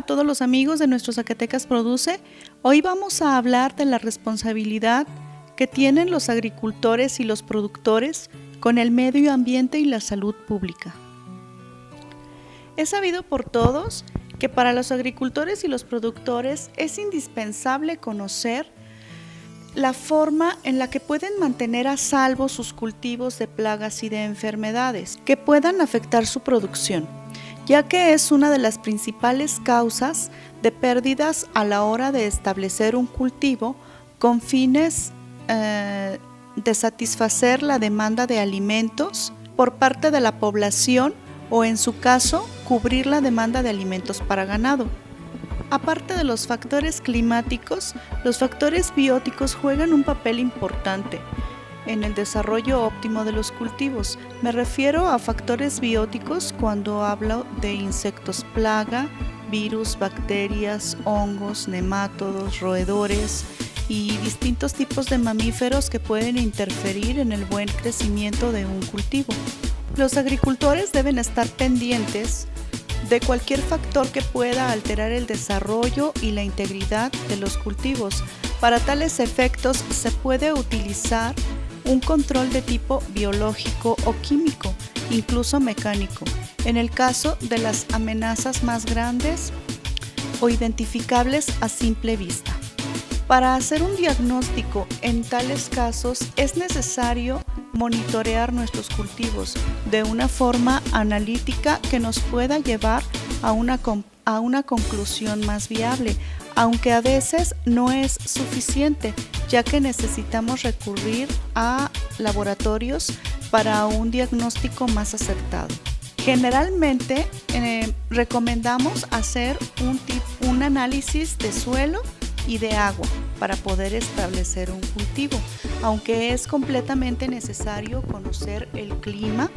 a todos los amigos de nuestro Zacatecas Produce. Hoy vamos a hablar de la responsabilidad que tienen los agricultores y los productores con el medio ambiente y la salud pública. Es sabido por todos que para los agricultores y los productores es indispensable conocer la forma en la que pueden mantener a salvo sus cultivos de plagas y de enfermedades que puedan afectar su producción, ya que es una de las principales causas de pérdidas a la hora de establecer un cultivo con fines de satisfacer la demanda de alimentos por parte de la población o, en su caso, cubrir la demanda de alimentos para ganado. Aparte de los factores climáticos, los factores bióticos juegan un papel importante en el desarrollo óptimo de los cultivos. Me refiero a factores bióticos cuando hablo de insectos plaga, virus, bacterias, hongos, nemátodos, roedores y distintos tipos de mamíferos que pueden interferir en el buen crecimiento de un cultivo. Los agricultores deben estar pendientes de cualquier factor que pueda alterar el desarrollo y la integridad de los cultivos. Para tales efectos se puede utilizar un control de tipo biológico o químico, incluso mecánico, en el caso de las amenazas más grandes o identificables a simple vista. Para hacer un diagnóstico en tales casos es necesario monitorear nuestros cultivos de una forma analítica que nos pueda llevar a una conclusión más viable, aunque a veces no es suficiente, ya que necesitamos recurrir a laboratorios para un diagnóstico más acertado. Generalmente recomendamos hacer un análisis de suelo y de agua para poder establecer un cultivo, aunque es completamente necesario conocer el clima.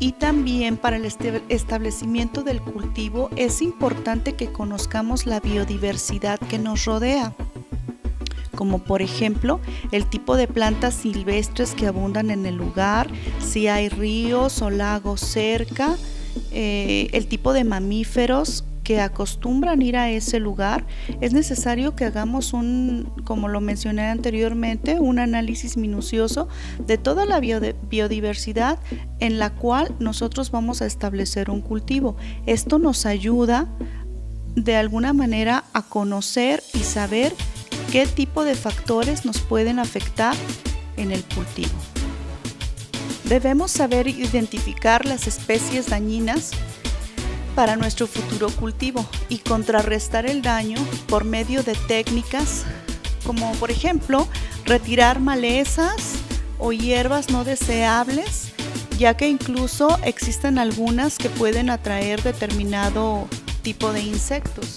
Y también para el establecimiento del cultivo es importante que conozcamos la biodiversidad que nos rodea, como por ejemplo el tipo de plantas silvestres que abundan en el lugar, si hay ríos o lagos cerca, el tipo de mamíferos que acostumbran ir a ese lugar. Es necesario que hagamos como lo mencioné anteriormente, un análisis minucioso de toda la biodiversidad en la cual nosotros vamos a establecer un cultivo. Esto nos ayuda de alguna manera a conocer y saber qué tipo de factores nos pueden afectar en el cultivo. Debemos saber identificar las especies dañinas para nuestro futuro cultivo y contrarrestar el daño por medio de técnicas como, por ejemplo, retirar malezas o hierbas no deseables, ya que incluso existen algunas que pueden atraer determinado tipo de insectos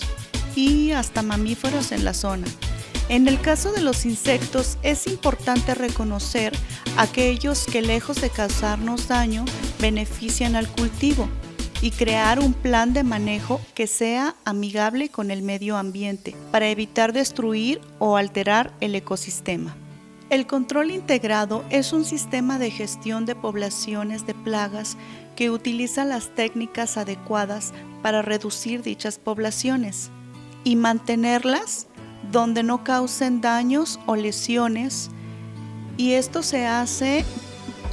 y hasta mamíferos en la zona. En el caso de los insectos, es importante reconocer aquellos que, lejos de causarnos daño, benefician al cultivo y crear un plan de manejo que sea amigable con el medio ambiente para evitar destruir o alterar el ecosistema. El control integrado es un sistema de gestión de poblaciones de plagas que utiliza las técnicas adecuadas para reducir dichas poblaciones y mantenerlas donde no causen daños o lesiones, y esto se hace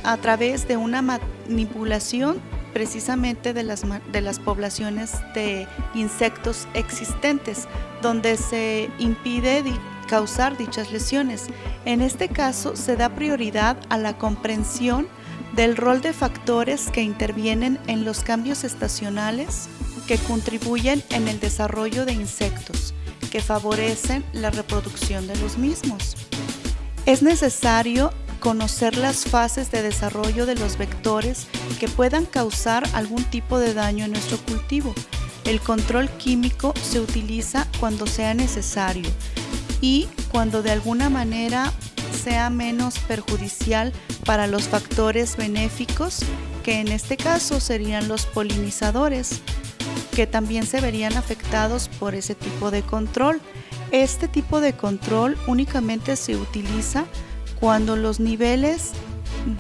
a través de una manipulación precisamente de las poblaciones de insectos existentes, donde se impide causar dichas lesiones. En este caso se da prioridad a la comprensión del rol de factores que intervienen en los cambios estacionales que contribuyen en el desarrollo de insectos, que favorecen la reproducción de los mismos. Es necesario conocer las fases de desarrollo de los vectores que puedan causar algún tipo de daño en nuestro cultivo. El control químico se utiliza cuando sea necesario y cuando de alguna manera sea menos perjudicial para los factores benéficos, que en este caso serían los polinizadores, que también se verían afectados por ese tipo de control. Este tipo de control únicamente se utiliza cuando los niveles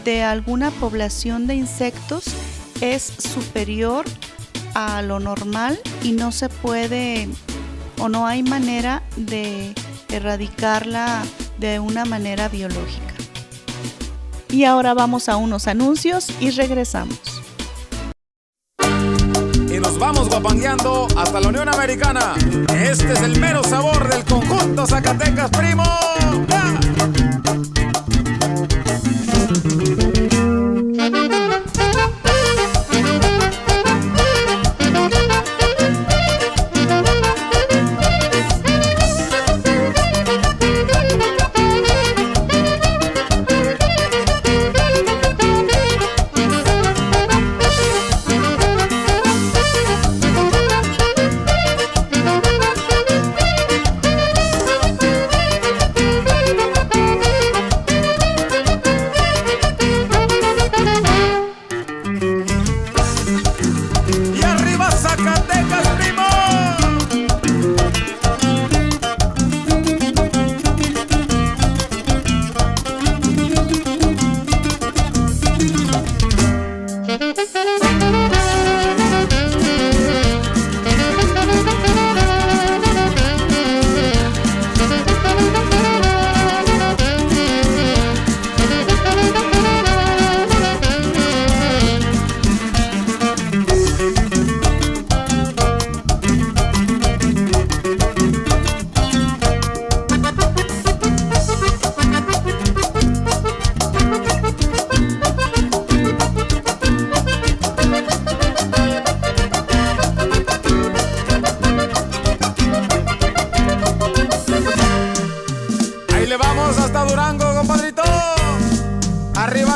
de alguna población de insectos es superior a lo normal y no se puede o no hay manera de erradicarla de una manera biológica. Y ahora vamos a unos anuncios y regresamos. Y nos vamos guapangueando hasta la Unión Americana. Este es el mero sabor del conjunto Zacatecas, primo. ¡Ah!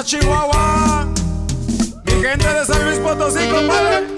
Chihuahua, mi gente de San Luis Potosí, compadre.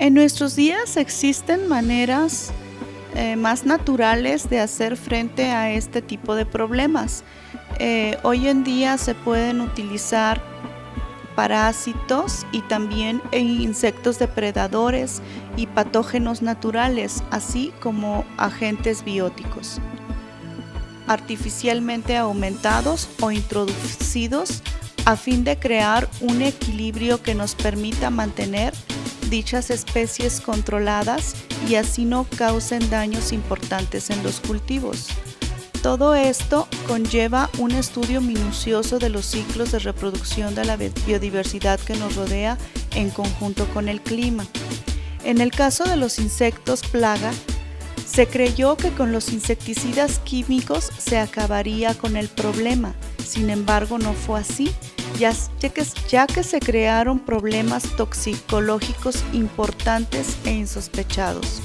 En nuestros días existen maneras más naturales de hacer frente a este tipo de problemas. Hoy en día se pueden utilizar parásitos y también insectos depredadores y patógenos naturales, así como agentes bióticos, artificialmente aumentados o introducidos a fin de crear un equilibrio que nos permita mantener dichas especies controladas y así no causen daños importantes en los cultivos. Todo esto conlleva un estudio minucioso de los ciclos de reproducción de la biodiversidad que nos rodea en conjunto con el clima. En el caso de los insectos plaga, se creyó que con los insecticidas químicos se acabaría con el problema. Sin embargo, no fue así, ya que se crearon problemas toxicológicos importantes e insospechados,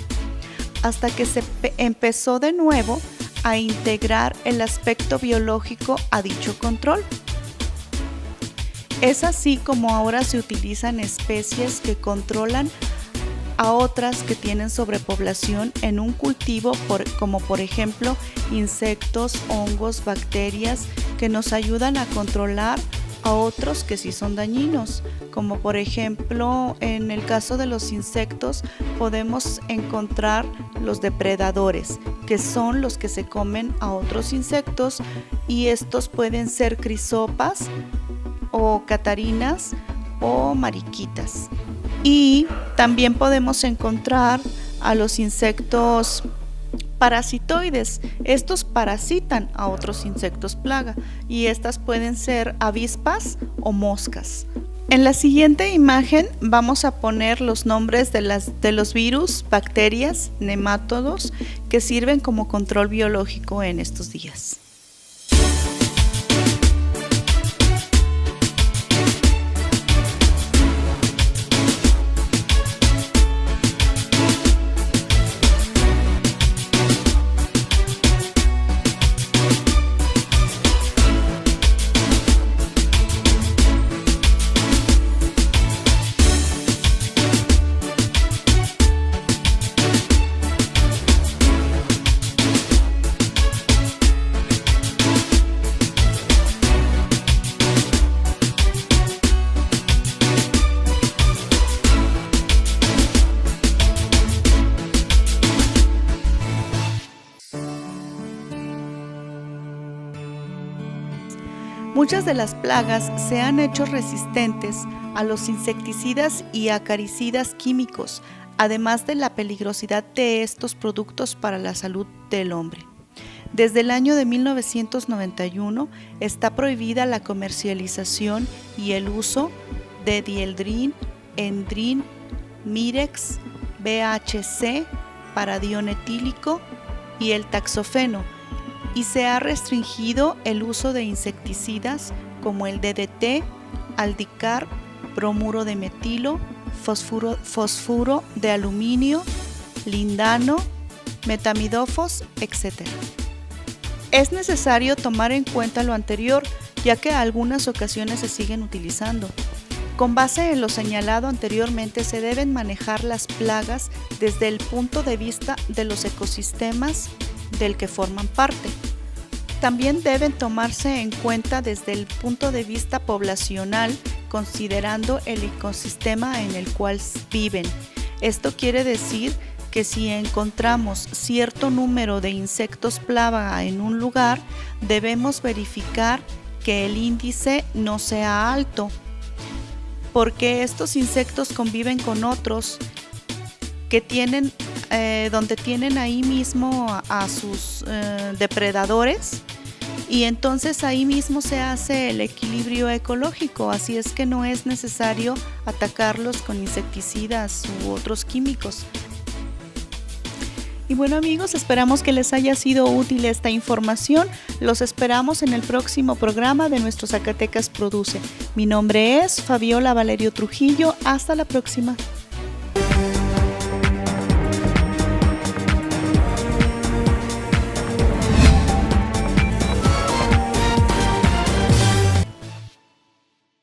hasta que se empezó de nuevo a integrar el aspecto biológico a dicho control. Es así como ahora se utilizan especies que controlan a otras que tienen sobrepoblación en un cultivo, como por ejemplo insectos, hongos, bacterias que nos ayudan a controlar a otros que sí son dañinos, como por ejemplo en el caso de los insectos podemos encontrar los depredadores, que son los que se comen a otros insectos, y estos pueden ser crisopas o catarinas o mariquitas. Y también podemos encontrar a los insectos parasitoides. Estos parasitan a otros insectos plaga y estas pueden ser avispas o moscas. En la siguiente imagen vamos a poner los nombres de los virus, bacterias, nemátodos que sirven como control biológico en estos días. Muchas de las plagas se han hecho resistentes a los insecticidas y acaricidas químicos, además de la peligrosidad de estos productos para la salud del hombre. Desde el año de 1991 está prohibida la comercialización y el uso de dieldrin, endrin, mirex, BHC, paradión etílico y el taxofeno, y se ha restringido el uso de insecticidas como el DDT, aldicar, bromuro de metilo, fosfuro de aluminio, lindano, metamidofos, etc. Es necesario tomar en cuenta lo anterior, ya que en algunas ocasiones se siguen utilizando. Con base en lo señalado anteriormente, se deben manejar las plagas desde el punto de vista de los ecosistemas del que forman parte. También deben tomarse en cuenta desde el punto de vista poblacional, considerando el ecosistema en el cual viven. Esto quiere decir que si encontramos cierto número de insectos plaga en un lugar, debemos verificar que el índice no sea alto, porque estos insectos conviven con otros que tienen donde tienen ahí mismo a sus depredadores, y entonces ahí mismo se hace el equilibrio ecológico, así es que no es necesario atacarlos con insecticidas u otros químicos. Y bueno amigos, esperamos que les haya sido útil esta información. Los esperamos en el próximo programa de nuestro Zacatecas Produce. Mi nombre es Fabiola Valerio Trujillo. Hasta la próxima.